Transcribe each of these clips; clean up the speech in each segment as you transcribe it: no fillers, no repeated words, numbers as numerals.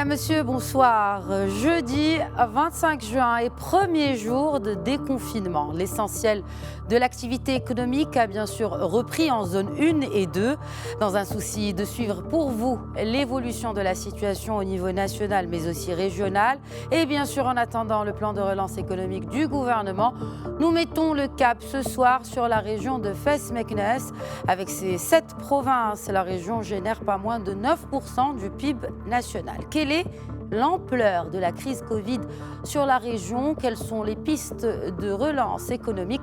Madame, Monsieur, bonsoir. Jeudi 25 juin et premier jour de déconfinement. L'essentiel de l'activité économique a bien sûr repris en zone 1 et 2. Dans un souci de suivre pour vous l'évolution de la situation au niveau national mais aussi régional. Et bien sûr en attendant le plan de relance économique du gouvernement, nous mettons le cap ce soir sur la région de Fès-Meknès. Avec ses 7 provinces, la région génère pas moins de 9% du PIB national. Quelle est l'ampleur de la crise Covid sur la région? Quelles sont les pistes de relance économique?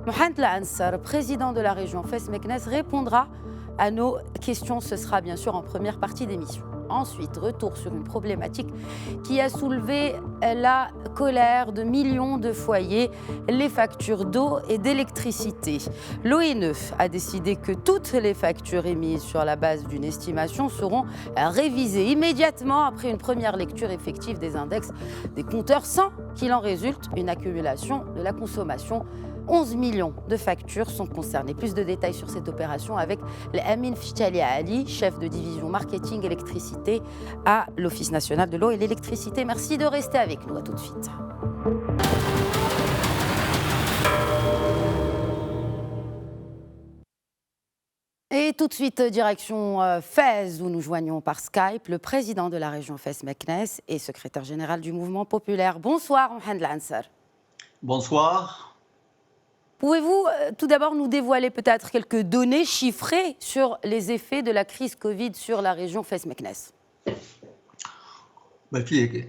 Mohamed Lansar, président de la région Fès-Meknès, répondra à nos questions. Ce sera bien sûr en première partie d'émission. Ensuite, retour sur une problématique qui a soulevé la colère de millions de foyers, les factures d'eau et d'électricité. L'ONE a décidé que toutes les factures émises sur la base d'une estimation seront révisées immédiatement après une première lecture effective des index des compteurs sans qu'il en résulte une accumulation de la consommation. 11 millions de factures sont concernées. Plus de détails sur cette opération avec Amin Fichali Ali, chef de division marketing électricité à l'Office national de l'eau et l'électricité. Merci de rester avec nous. À tout de suite. Et tout de suite, direction Fès, où nous joignons par Skype le président de la région Fès-Meknès et secrétaire général du mouvement populaire. Bonsoir, Mohamed Lansar. Bonsoir. Pouvez-vous tout d'abord nous dévoiler peut-être quelques données chiffrées sur les effets de la crise Covid sur la région Fès-Meknès?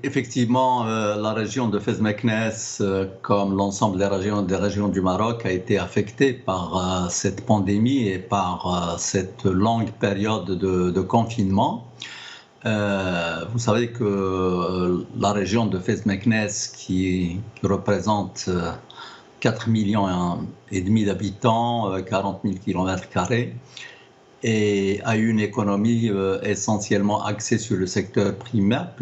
Effectivement, la région de Fès-Meknès, comme l'ensemble des régions du Maroc, a été affectée par cette pandémie et par cette longue période de confinement. Vous savez que la région de Fès-Meknès, qui représente 4,5 millions d'habitants, 40 000 km², et a une économie essentiellement axée sur le secteur primaire,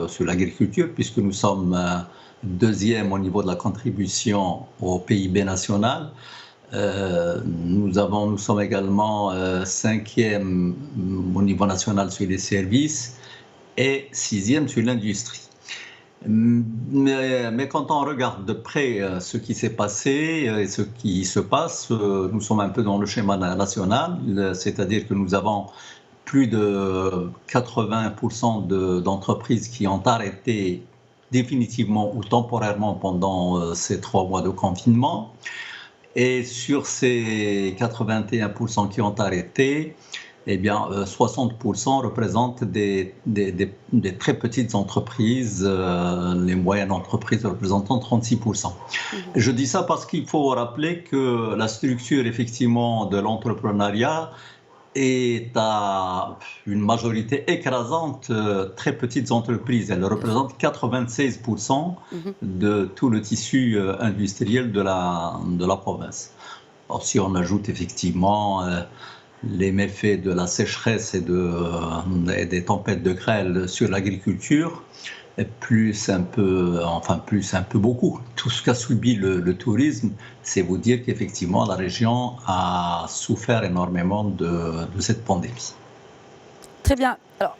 sur l'agriculture, puisque nous sommes deuxième au niveau de la contribution au PIB national. Nous sommes également cinquième au niveau national sur les services et sixième sur l'industrie. Mais quand on regarde de près ce qui s'est passé et ce qui se passe, nous sommes un peu dans le schéma national, c'est-à-dire que nous avons plus de 80% d'entreprises qui ont arrêté définitivement ou temporairement pendant ces 3 mois de confinement. Et sur ces 81% qui ont arrêté, eh bien, 60% représentent des très petites entreprises, les moyennes entreprises représentant 36%. Je dis ça parce qu'il faut rappeler que la structure, effectivement, de l'entrepreneuriat est à une majorité écrasante très petites entreprises. Elles représentent 96% de tout le tissu industriel de la province. Alors, si on ajoute effectivement les méfaits de la sécheresse et des tempêtes de grêle sur l'agriculture, plus un peu beaucoup. Tout ce qu'a subi le tourisme, c'est vous dire qu'effectivement la région a souffert énormément de cette pandémie. Très bien. Alors,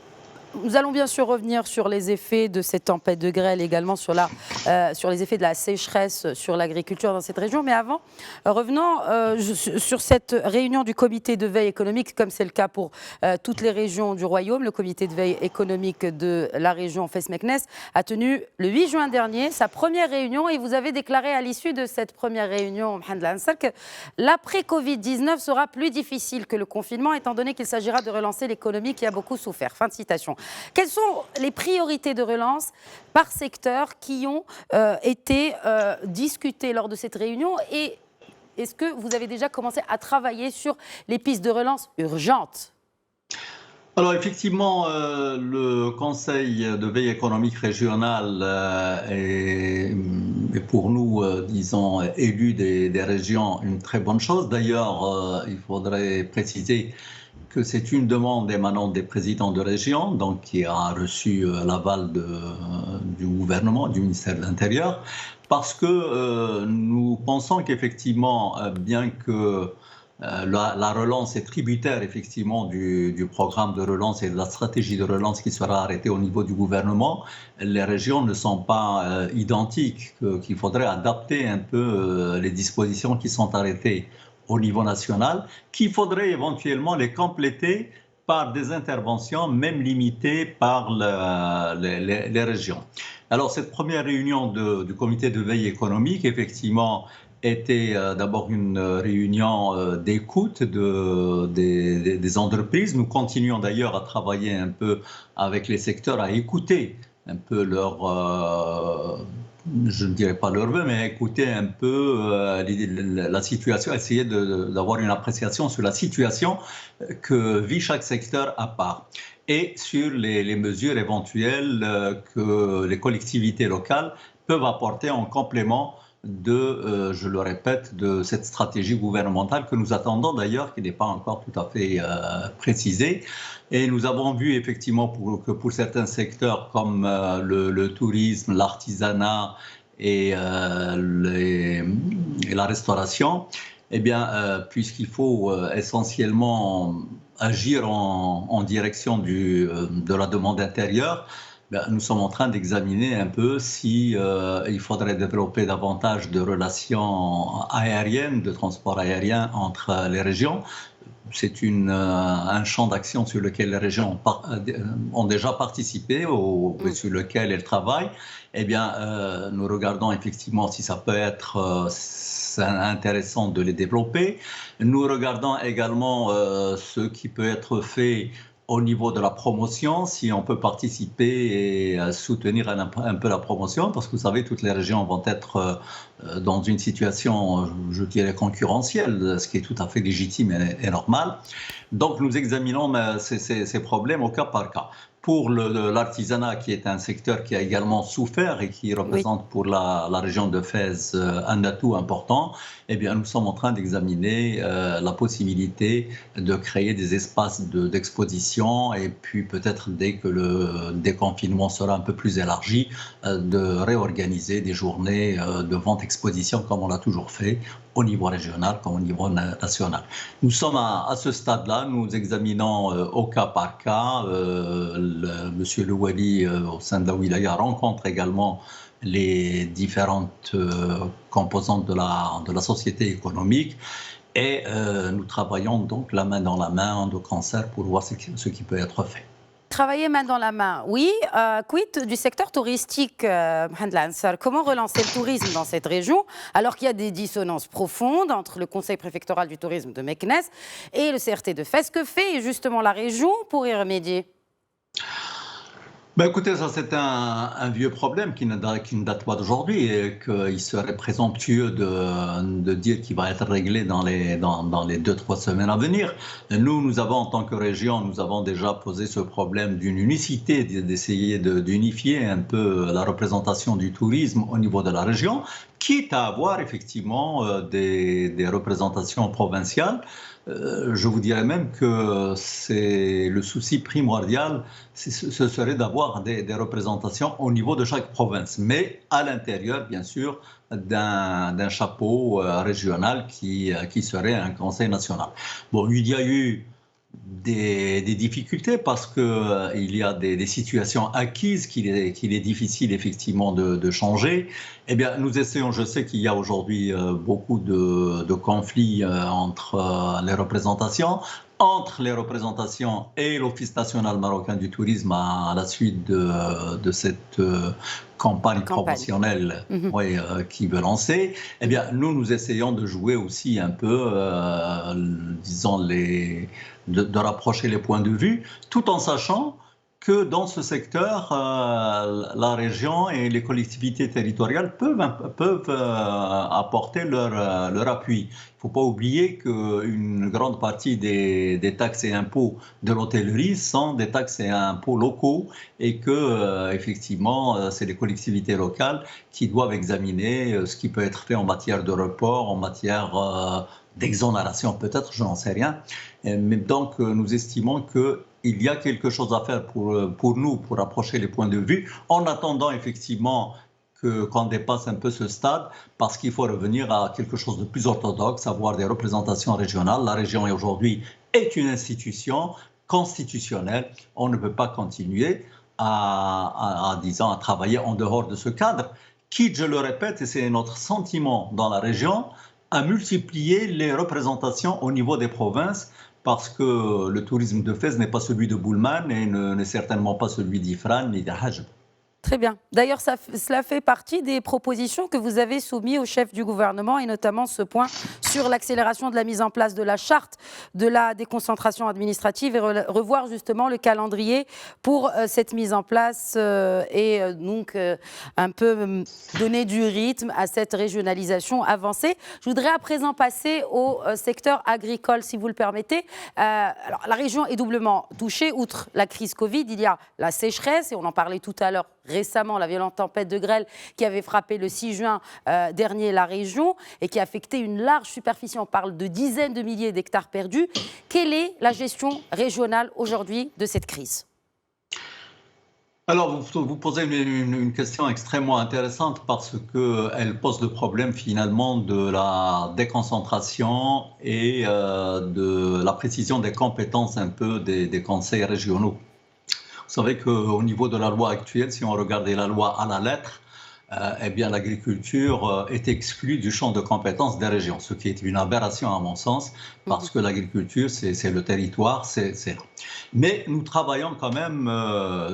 nous allons bien sûr revenir sur les effets de cette tempête de grêle, également sur les effets de la sécheresse sur l'agriculture dans cette région. Mais avant, revenons sur cette réunion du comité de veille économique, comme c'est le cas pour toutes les régions du royaume. Le comité de veille économique de la région Fès-Meknès a tenu le 8 juin dernier sa première réunion et vous avez déclaré à l'issue de cette première réunion, Mohamed Lansar, que l'après-Covid-19 sera plus difficile que le confinement, étant donné qu'il s'agira de relancer l'économie qui a beaucoup souffert. Fin de citation. Quelles sont les priorités de relance par secteur qui ont été discutées lors de cette réunion et est-ce que vous avez déjà commencé à travailler sur les pistes de relance urgentes? Alors effectivement, le Conseil de veille économique régional est pour nous, disons, élu des régions une très bonne chose. D'ailleurs, il faudrait préciser que c'est une demande émanant des présidents de région, donc qui a reçu l'aval du gouvernement, du ministère de l'Intérieur, parce que nous pensons qu'effectivement, bien que la relance est tributaire effectivement du programme de relance et de la stratégie de relance qui sera arrêtée au niveau du gouvernement. Les régions ne sont pas identiques, qu'il faudrait adapter un peu les dispositions qui sont arrêtées au niveau national, qu'il faudrait éventuellement les compléter par des interventions, même limitées par les régions. Alors, cette première réunion du comité de veille économique, effectivement, était d'abord une réunion d'écoute des entreprises. Nous continuons d'ailleurs à travailler un peu avec les secteurs, à écouter un peu je ne dirais pas leur vœu, mais écouter un peu la situation, essayer d'avoir une appréciation sur la situation que vit chaque secteur à part et sur les mesures éventuelles que les collectivités locales peuvent apporter en complément je le répète, de cette stratégie gouvernementale que nous attendons d'ailleurs, qui n'est pas encore tout à fait précisée. Et nous avons vu effectivement que pour certains secteurs comme le tourisme, l'artisanat et la restauration, eh bien, puisqu'il faut essentiellement agir en direction de la demande intérieure, nous sommes en train d'examiner un peu si il faudrait développer davantage de relations aériennes, de transport aérien entre les régions. C'est un champ d'action sur lequel les régions ont déjà participé ou sur lequel elles travaillent. Eh bien, nous regardons effectivement si ça peut être intéressant de les développer. Nous regardons également ce qui peut être fait au niveau de la promotion, si on peut participer et soutenir un peu la promotion, parce que vous savez, toutes les régions vont être dans une situation, je dirais, concurrentielle, ce qui est tout à fait légitime et normal. Donc, nous examinons ces problèmes au cas par cas. Pour l'artisanat, qui est un secteur qui a également souffert et qui représente pour la région de Fès un atout important, eh bien, nous sommes en train d'examiner la possibilité de créer des espaces d'exposition et puis peut-être dès que le déconfinement sera un peu plus élargi, de réorganiser des journées de vente-exposition comme on l'a toujours fait au niveau régional comme au niveau national. Nous sommes à ce stade-là, nous examinons au cas par cas. Monsieur Louali, au sein de la Wilaya, rencontre également les différentes composantes de la société économique et nous travaillons donc la main dans la main, de concert, pour voir ce qui peut être fait. Travailler main dans la main, oui. Quid du secteur touristique, Mohamed Ansar? Comment relancer le tourisme dans cette région alors qu'il y a des dissonances profondes entre le Conseil préfectoral du tourisme de Meknès et le CRT de Fès? Que fait justement la région pour y remédier? Écoutez, ça c'est un vieux problème qui ne date pas d'aujourd'hui et qu'il serait présomptueux de dire qu'il va être réglé dans les 2-3 semaines à venir. Nous avons en tant que région, nous avons déjà posé ce problème d'une unicité, d'essayer d'unifier un peu la représentation du tourisme au niveau de la région, quitte à avoir effectivement des représentations provinciales. Je vous dirais même que c'est le souci primordial, ce serait d'avoir des représentations au niveau de chaque province, mais à l'intérieur, bien sûr, d'un chapeau régional qui serait un conseil national. Bon, il y a eu des difficultés parce qu'il y a des situations acquises qu'il est difficile effectivement de changer. Eh bien, nous essayons, je sais qu'il y a aujourd'hui beaucoup de conflits entre les représentations et l'Office national marocain du tourisme à la suite de cette campagne promotionnelle qui veut lancer. Eh bien, nous essayons de jouer aussi un peu, disons, de rapprocher les points de vue, tout en sachant que dans ce secteur, la région et les collectivités territoriales peuvent apporter leur appui. Il ne faut pas oublier qu'une grande partie des taxes et impôts de l'hôtellerie sont des taxes et impôts locaux et que, effectivement, c'est les collectivités locales qui doivent examiner ce qui peut être fait en matière de report, en matière d'exonération peut-être, je n'en sais rien. Mais donc, nous estimons qu'il y a quelque chose à faire pour nous, pour rapprocher les points de vue, en attendant effectivement qu'on dépasse un peu ce stade parce qu'il faut revenir à quelque chose de plus orthodoxe, avoir des représentations régionales. La région aujourd'hui est une institution constitutionnelle. On ne peut pas continuer à travailler en dehors de ce cadre, quitte, je le répète, et c'est notre sentiment dans la région, à multiplier les représentations au niveau des provinces, parce que le tourisme de Fès n'est pas celui de Boulman et n'est certainement pas celui d'Ifrane ni d'Hajb. Très bien. D'ailleurs, cela fait partie des propositions que vous avez soumises au chef du gouvernement, et notamment ce point sur l'accélération de la mise en place de la charte de la déconcentration administrative et revoir justement le calendrier pour cette mise en place et donc un peu donner du rythme à cette régionalisation avancée. Je voudrais à présent passer au secteur agricole, si vous le permettez. Alors, la région est doublement touchée. Outre la crise Covid, il y a la sécheresse, et on en parlait tout à l'heure récemment, la violente tempête de grêle qui avait frappé le 6 juin dernier la région et qui a affecté une large superficie. On parle de dizaines de milliers d'hectares perdus. Quelle est la gestion régionale aujourd'hui de cette crise ? Alors, vous posez une question extrêmement intéressante parce qu'elle pose le problème finalement de la déconcentration et de la précision des compétences un peu des conseils régionaux. Vous savez qu'au niveau de la loi actuelle, si on regardait la loi à la lettre, eh bien l'agriculture est exclue du champ de compétences des régions, ce qui est une aberration à mon sens, parce que l'agriculture, c'est le territoire, c'est là. Mais nous travaillons quand même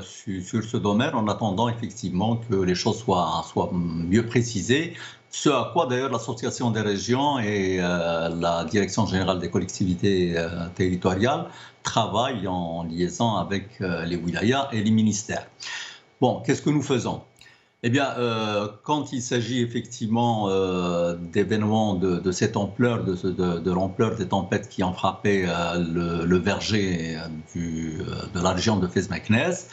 sur ce domaine en attendant effectivement que les choses soient mieux précisées. Ce à quoi d'ailleurs l'Association des régions et la Direction générale des collectivités territoriales travaillent en liaison avec les wilayas et les ministères. Bon, qu'est-ce que nous faisons ? Eh bien, quand il s'agit effectivement d'événements de cette ampleur, de l'ampleur des tempêtes qui ont frappé le verger de la région de Fès-Meknès,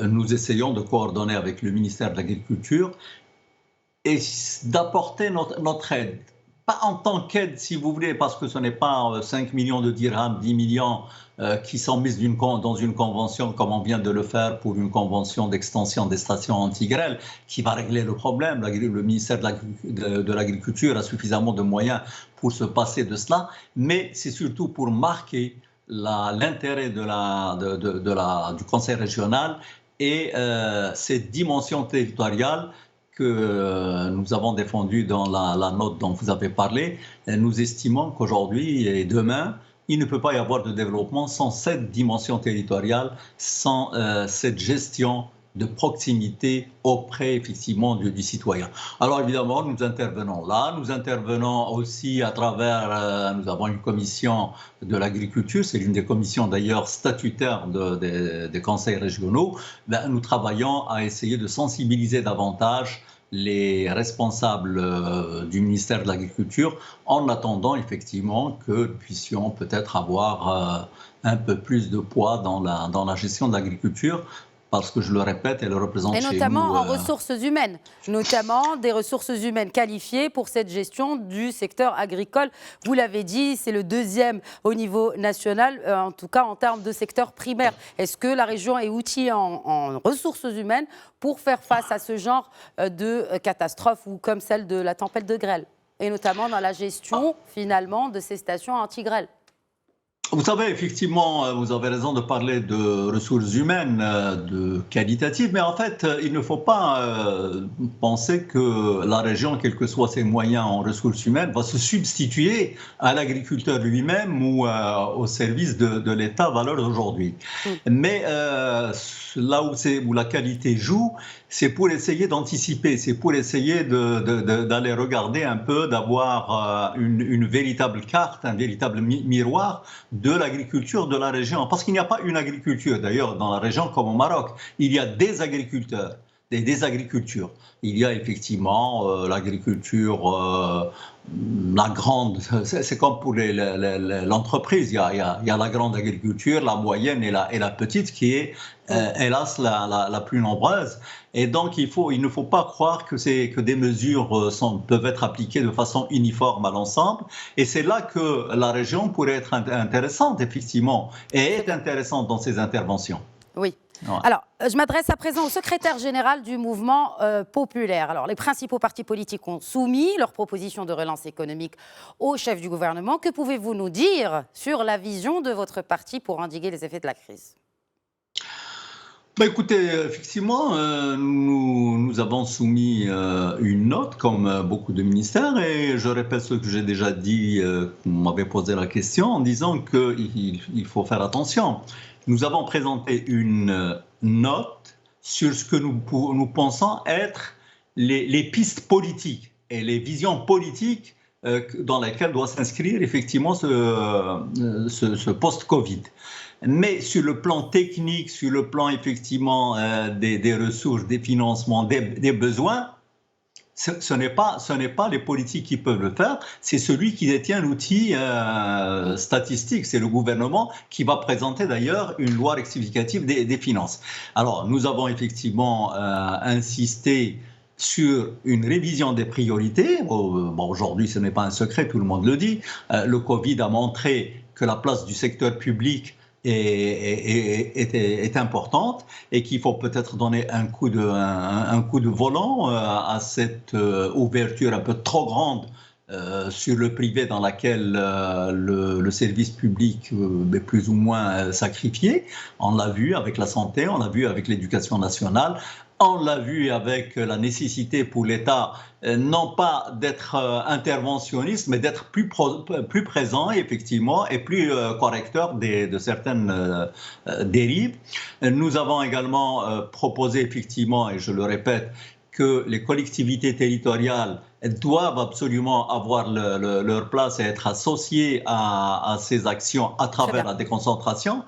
nous essayons de coordonner avec le ministère de l'Agriculture et d'apporter notre aide. Pas en tant qu'aide, si vous voulez, parce que ce n'est pas 5 millions de dirhams, 10 millions qui sont mises dans une convention, comme on vient de le faire pour une convention d'extension des stations anti-grêle, qui va régler le problème. Le ministère de l'Agriculture a suffisamment de moyens pour se passer de cela, mais c'est surtout pour marquer l'intérêt du Conseil régional et cette dimension territoriale que nous avons défendu dans la note dont vous avez parlé. Nous estimons qu'aujourd'hui et demain, il ne peut pas y avoir de développement sans cette dimension territoriale, sans cette gestion de proximité auprès effectivement du citoyen. Alors évidemment, nous intervenons là, nous intervenons aussi à travers, nous avons une commission de l'agriculture, c'est l'une des commissions d'ailleurs statutaires des conseils régionaux. Nous travaillons à essayer de sensibiliser davantage les responsables du ministère de l'Agriculture en attendant effectivement que nous puissions peut-être avoir un peu plus de poids dans la gestion de l'agriculture. Parce que, je le répète, elle représente chez nous... Et notamment en ressources humaines, notamment des ressources humaines qualifiées pour cette gestion du secteur agricole. Vous l'avez dit, c'est le deuxième au niveau national, en tout cas en termes de secteur primaire. Est-ce que la région est outillée en ressources humaines pour faire face à ce genre de catastrophes ou comme celle de la tempête de grêle, et notamment dans la gestion, finalement, de ces stations anti-grêle? Vous savez, effectivement, vous avez raison de parler de ressources humaines, de qualitatives, mais en fait, il ne faut pas penser que la région, quels que soient ses moyens en ressources humaines, va se substituer à l'agriculteur lui-même ou au service de l'État à l'heure d'aujourd'hui. Mais là où la qualité joue, c'est pour essayer d'anticiper, c'est pour essayer d'aller regarder un peu, d'avoir une véritable carte, un véritable miroir de l'agriculture de la région. Parce qu'il n'y a pas une agriculture, d'ailleurs, dans la région comme au Maroc. Il y a des agriculteurs, des agricultures. Il y a effectivement l'agriculture, la grande, c'est comme pour l'entreprise. Il y a la grande agriculture, la moyenne et la petite qui est, hélas, la plus nombreuse. Et donc, il ne faut pas croire que des mesures peuvent être appliquées de façon uniforme à l'ensemble. Et c'est là que la région pourrait être intéressante, effectivement, et est intéressante dans ses interventions. Oui. Ouais. Alors, je m'adresse à présent au secrétaire général du mouvement populaire. Alors, les principaux partis politiques ont soumis leurs propositions de relance économique au chef du gouvernement. Que pouvez-vous nous dire sur la vision de votre parti pour endiguer les effets de la crise ? Écoutez, effectivement, nous avons soumis une note, comme beaucoup de ministères, et je répète ce que j'ai déjà dit, vous m'avez posé la question, en disant qu'il faut faire attention. Nous avons présenté une note sur ce que nous pensons être les pistes politiques et les visions politiques dans lesquelles doit s'inscrire effectivement ce post-Covid. Mais sur le plan technique, sur le plan effectivement des ressources, des financements, des besoins, ce n'est pas les politiques qui peuvent le faire, c'est celui qui détient l'outil statistique, c'est le gouvernement qui va présenter d'ailleurs une loi rectificative des finances. Alors nous avons effectivement insisté sur une révision des priorités. Aujourd'hui ce n'est pas un secret, tout le monde le dit, le Covid a montré que la place du secteur public est importante et qu'il faut peut-être donner un coup de volant à cette ouverture un peu trop grande sur le privé dans laquelle le service public est plus ou moins sacrifié. On l'a vu avec la santé, on l'a vu avec l'éducation nationale. On l'a vu avec la nécessité pour l'État, non pas d'être interventionniste, mais d'être plus présent, effectivement, et plus correcteur de certaines dérives. Nous avons également proposé, effectivement, et je le répète, que les collectivités territoriales doivent absolument avoir leur place et être associées à ces actions à travers la déconcentration.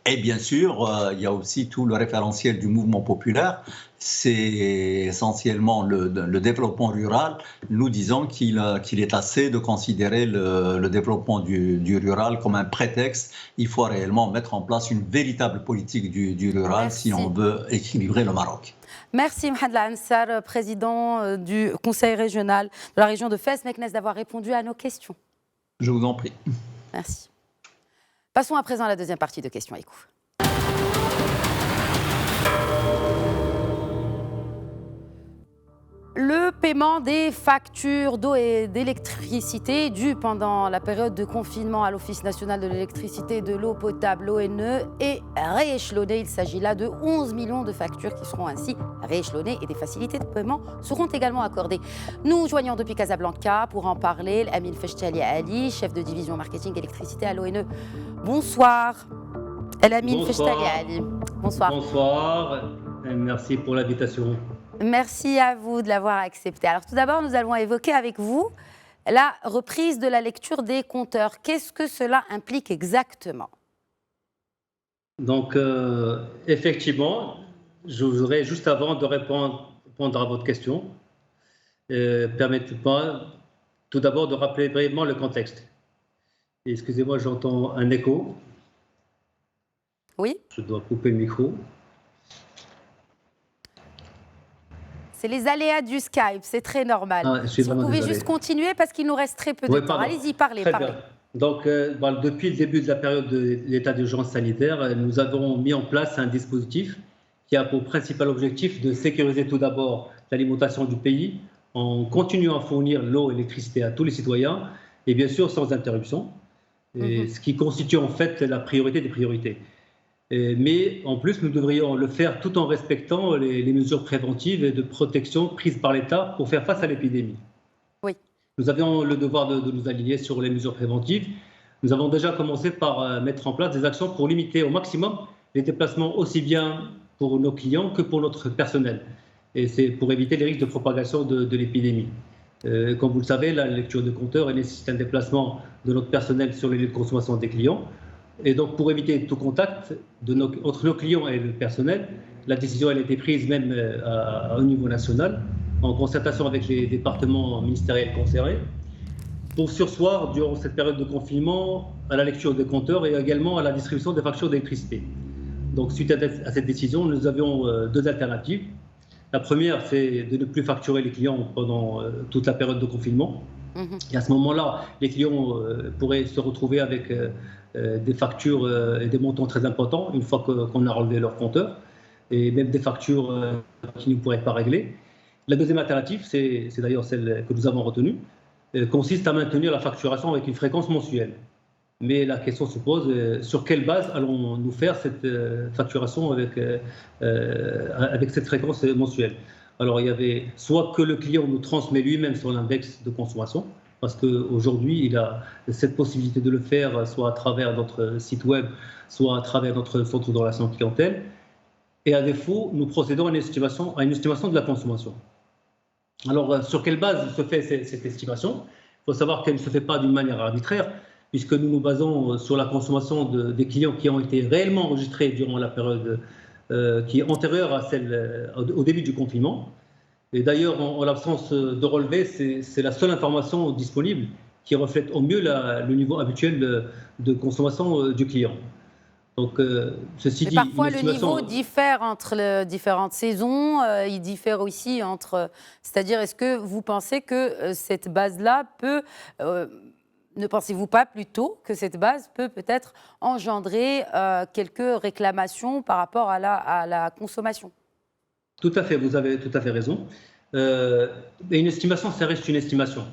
Et bien sûr, il y a aussi tout le référentiel du mouvement populaire. C'est essentiellement le développement rural. Nous disons qu'il est assez de considérer le développement du rural comme un prétexte. Il faut réellement mettre en place une véritable politique du rural si on veut équilibrer le Maroc. Merci Mohamed Ansar, président du Conseil régional de la région de Fès-Meknès, d'avoir répondu à nos questions. Je vous en prie. Merci. Passons à présent à la deuxième partie de Questions Écho. Le paiement des factures d'eau et d'électricité dues pendant la période de confinement à l'Office national de l'électricité et de l'eau potable, l'ONE, est rééchelonné. Il s'agit là de 11 millions de factures qui seront ainsi rééchelonnées et des facilités de paiement seront également accordées. Nous joignons depuis Casablanca pour en parler Amine Feshtali Ali, chef de division marketing électricité à l'ONE. Bonsoir. Amine Feshtali Ali. Bonsoir. Bonsoir. Et merci pour l'invitation. Merci à vous de l'avoir accepté. Alors tout d'abord, nous allons évoquer avec vous la reprise de la lecture des compteurs. Qu'est-ce que cela implique exactement ? Donc, effectivement, je voudrais juste avant de répondre à votre question, permettez-moi tout d'abord de rappeler brièvement le contexte. Excusez-moi, j'entends un écho. Oui. Je dois couper le micro. C'est les aléas du Skype, c'est très normal. Si vous pouvez juste continuer parce qu'il nous reste très peu de temps. Allez-y, parlez. Donc, depuis le début de la période de l'état d'urgence sanitaire, nous avons mis en place un dispositif qui a pour principal objectif de sécuriser tout d'abord l'alimentation du pays en continuant à fournir l'eau et l'électricité à tous les citoyens et bien sûr sans interruption, ce qui constitue en fait la priorité des priorités. Mais en plus, nous devrions le faire tout en respectant les mesures préventives et de protection prises par l'État pour faire face à l'épidémie. Oui. Nous avions le devoir de nous aligner sur les mesures préventives. Nous avons déjà commencé par mettre en place des actions pour limiter au maximum les déplacements aussi bien pour nos clients que pour notre personnel. Et c'est pour éviter les risques de propagation de l'épidémie. Comme vous le savez, la lecture de compteurs nécessite un déplacement de notre personnel sur les lieux de consommation des clients. Et donc, pour éviter tout contact entre nos clients et le personnel, la décision a été prise même au niveau national, en concertation avec les départements ministériels concernés, pour surseoir, durant cette période de confinement, à la lecture des compteurs et également à la distribution des factures d'électricité. Donc, suite à cette décision, nous avions deux alternatives. La première, c'est de ne plus facturer les clients pendant toute la période de confinement. Et à ce moment-là, les clients pourraient se retrouver avec des factures et des montants très importants une fois qu'on a relevé leur compteur, et même des factures qui ne pourraient pas régler. La deuxième alternative, c'est d'ailleurs celle que nous avons retenue, consiste à maintenir la facturation avec une fréquence mensuelle. Mais la question se pose, sur quelle base allons-nous faire cette facturation avec cette fréquence mensuelle? Alors, il y avait soit que le client nous transmet lui-même son index de consommation, parce qu'aujourd'hui, il a cette possibilité de le faire, soit à travers notre site web, soit à travers notre centre de relations clientèle. Et à défaut, nous procédons à une estimation de la consommation. Alors, sur quelle base se fait cette estimation? Il faut savoir qu'elle ne se fait pas d'une manière arbitraire, puisque nous nous basons sur la consommation des clients qui ont été réellement enregistrés durant la période qui est antérieure à celle au début du confinement. Et d'ailleurs, en l'absence de relevé, c'est la seule information disponible qui reflète au mieux le niveau habituel de consommation du client. Donc, ceci dit, parfois, le niveau diffère entre les différentes saisons. Il diffère aussi entre... C'est-à-dire, est-ce que vous pensez que cette base-là peut... ne pensez-vous pas plutôt que cette base peut peut-être engendrer quelques réclamations par rapport à la consommation? Tout à fait, vous avez tout à fait raison. Et une estimation, ça reste une estimation.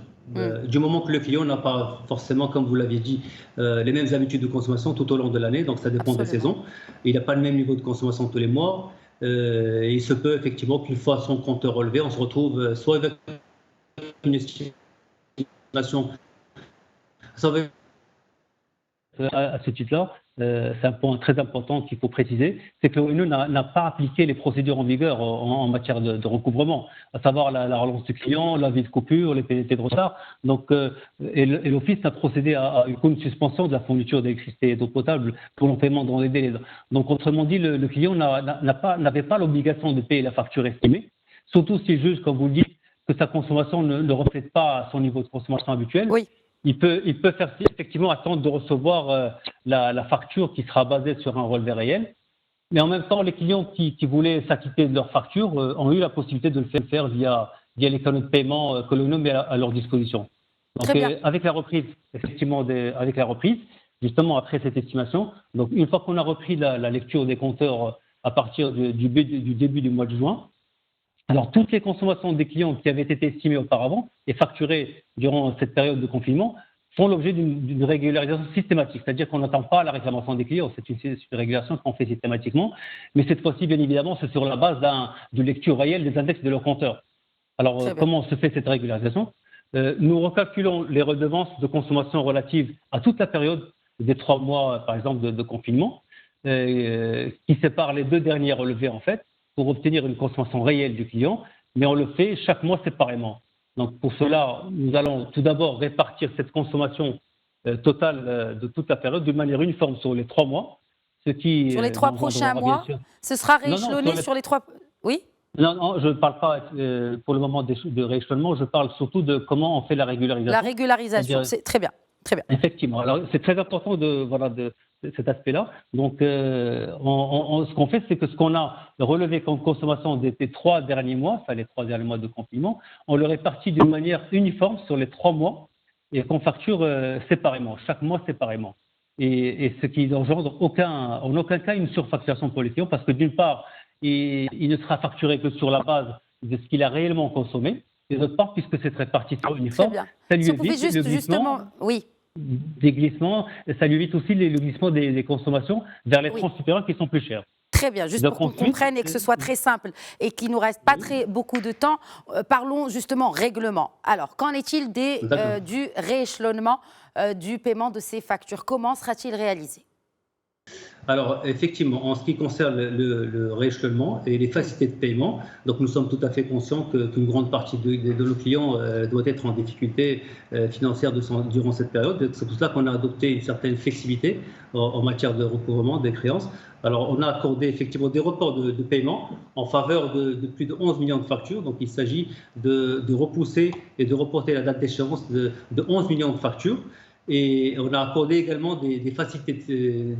Du moment que le client n'a pas forcément, comme vous l'aviez dit, les mêmes habitudes de consommation tout au long de l'année, donc ça dépend des saisons. Il n'a pas le même niveau de consommation tous les mois. Et il se peut effectivement qu'une fois son compteur relevé, on se retrouve soit avec une estimation. À ce titre-là, c'est un point très important qu'il faut préciser, c'est que l'ONU n'a pas appliqué les procédures en vigueur en matière de recouvrement, à savoir la relance du client, l'avis de coupure, les pénalités de retard. Donc, et l'Office n'a procédé à une suspension de la fourniture d'électricité et d'eau potable pour le paiement dans les délais. Donc, autrement dit, le client n'avait pas l'obligation de payer la facture estimée, surtout s'il juge, comme vous le dites, que sa consommation ne reflète pas son niveau de consommation habituel. Oui. Il peut faire effectivement attendre de recevoir la facture qui sera basée sur un relevé réel. Mais en même temps, les clients qui voulaient s'acquitter de leur facture ont eu la possibilité de le faire via les canaux de paiement que l'ONU met à leur disposition. Donc, avec la reprise, effectivement, justement après cette estimation, donc une fois qu'on a repris la lecture des compteurs à partir du début du mois de juin, alors, toutes les consommations des clients qui avaient été estimées auparavant et facturées durant cette période de confinement font l'objet d'une régularisation systématique. C'est-à-dire qu'on n'attend pas la réclamation des clients, c'est une régulation qu'on fait systématiquement. Mais cette fois-ci, bien évidemment, c'est sur la base d'une lecture réelle des index de leur compteur. Alors, comment se fait cette régularisation? Nous recalculons les redevances de consommation relatives à toute la période des 3 mois, par exemple, de confinement, qui séparent les 2 derniers relevés, en fait, pour obtenir une consommation réelle du client, mais on le fait chaque mois séparément. Donc pour cela, nous allons tout d'abord répartir cette consommation totale de toute la période d'une manière uniforme sur les 3 mois. Sur les 3 prochains mois, ce sera rééchelonné sur les 3... Oui? Non, je ne parle pas pour le moment de rééchelonnement, je parle surtout de comment on fait la régularisation. La régularisation, c'est très bien. Très bien. Effectivement. Alors, c'est très important de cet aspect-là. Donc, ce qu'on fait, c'est que ce qu'on a relevé comme consommation des 3 derniers mois, les 3 derniers mois de confinement, on le répartit d'une manière uniforme sur les 3 mois et qu'on facture séparément, chaque mois séparément. Et ce qui n'engendre en aucun cas une surfacturation pour les clients, parce que d'une part, il ne sera facturé que sur la base de ce qu'il a réellement consommé. Et d'autre part, puisque c'est répartition uniforme, ça lui évite justement, des glissements, ça lui évite aussi le glissement des consommations vers les tranches supérieures qui sont plus chères. Très bien, juste pour qu'on comprenne et que ce soit très simple et qu'il ne nous reste pas beaucoup de temps, parlons justement règlement. Alors, qu'en est-il du rééchelonnement du paiement de ces factures? Comment sera-t-il réalisé? Alors, effectivement, en ce qui concerne le rééchelonnement et les facilités de paiement, donc nous sommes tout à fait conscients qu'une grande partie de nos clients doit être en difficulté financière durant cette période. C'est pour cela qu'on a adopté une certaine flexibilité en matière de recouvrement des créances. Alors, on a accordé effectivement des reports de paiement en faveur de plus de 11 millions de factures. Donc, il s'agit de repousser et de reporter la date d'échéance de 11 millions de factures. Et on a accordé également des facilités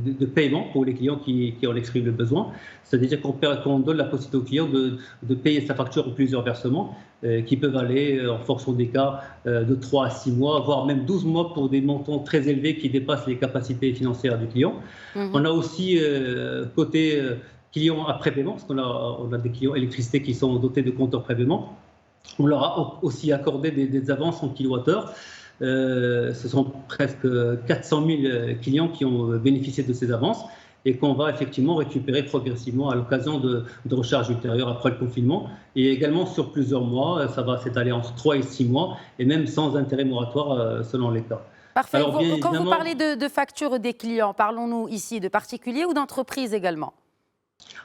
de paiement pour les clients qui en expriment le besoin. C'est-à-dire qu'on donne la possibilité aux clients de payer sa facture en plusieurs versements qui peuvent aller, en fonction des cas, de 3 à 6 mois, voire même 12 mois pour des montants très élevés qui dépassent les capacités financières du client. On a aussi, côté clients après paiement, parce qu'on a des clients électricité qui sont dotés de compteurs prépaiement. On leur a aussi accordé des avances en kilowattheure. Ce sont presque 400 000 clients qui ont bénéficié de ces avances et qu'on va effectivement récupérer progressivement à l'occasion de recharges ultérieures après le confinement. Et également sur plusieurs mois, ça va s'étaler entre 3 et 6 mois, et même sans intérêt moratoire selon les cas. Parfait. Alors, quand vous parlez de factures des clients, parlons-nous ici de particuliers ou d'entreprises également?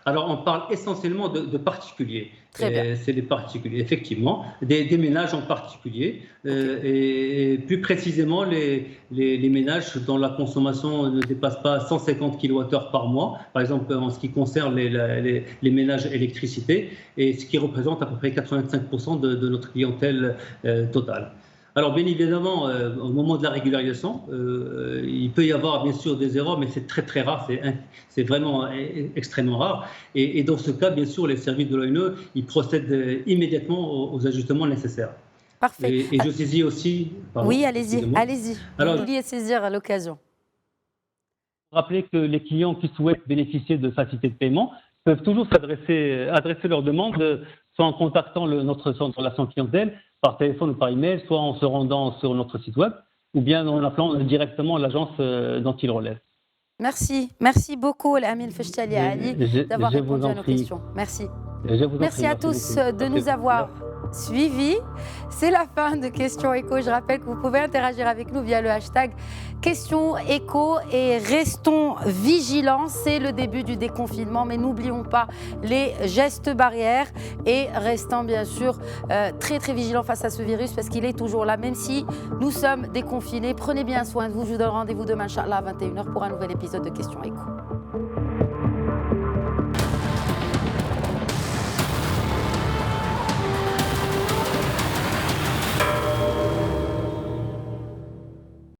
Alors, on parle essentiellement de particuliers. Très bien. C'est les particuliers, effectivement, des ménages en particulier, et plus précisément les ménages dont la consommation ne dépasse pas 150 kWh par mois, par exemple en ce qui concerne les ménages électricité, et ce qui représente à peu près 85% de notre clientèle totale. Alors, bien évidemment, au moment de la régularisation, il peut y avoir bien sûr des erreurs, mais c'est très très rare, c'est vraiment extrêmement rare. Et dans ce cas, bien sûr, les services de l'ONE, ils procèdent immédiatement aux ajustements nécessaires. Parfait. Et je saisis aussi... Pardon, oui, allez-y. Alors, oubliez de saisir à l'occasion. Rappeler que les clients qui souhaitent bénéficier de facilités de paiement peuvent toujours adresser leur demande, soit en contactant notre centre de relation clientèle, par téléphone ou par email, soit en se rendant sur notre site web, ou bien en appelant directement l'agence dont ils relèvent. Merci beaucoup, Amine Feshtali Ali, d'avoir répondu à nos questions. Merci. Merci à tous de nous avoir suivis. C'est la fin de Questions Écho. Je rappelle que vous pouvez interagir avec nous via le hashtag Questions Écho et restons vigilants. C'est le début du déconfinement, mais n'oublions pas les gestes barrières et restons bien sûr très très vigilants face à ce virus parce qu'il est toujours là, même si nous sommes déconfinés. Prenez bien soin de vous. Je vous donne rendez-vous demain, Inch'Allah, à 21h pour un nouvel épisode de Questions Écho.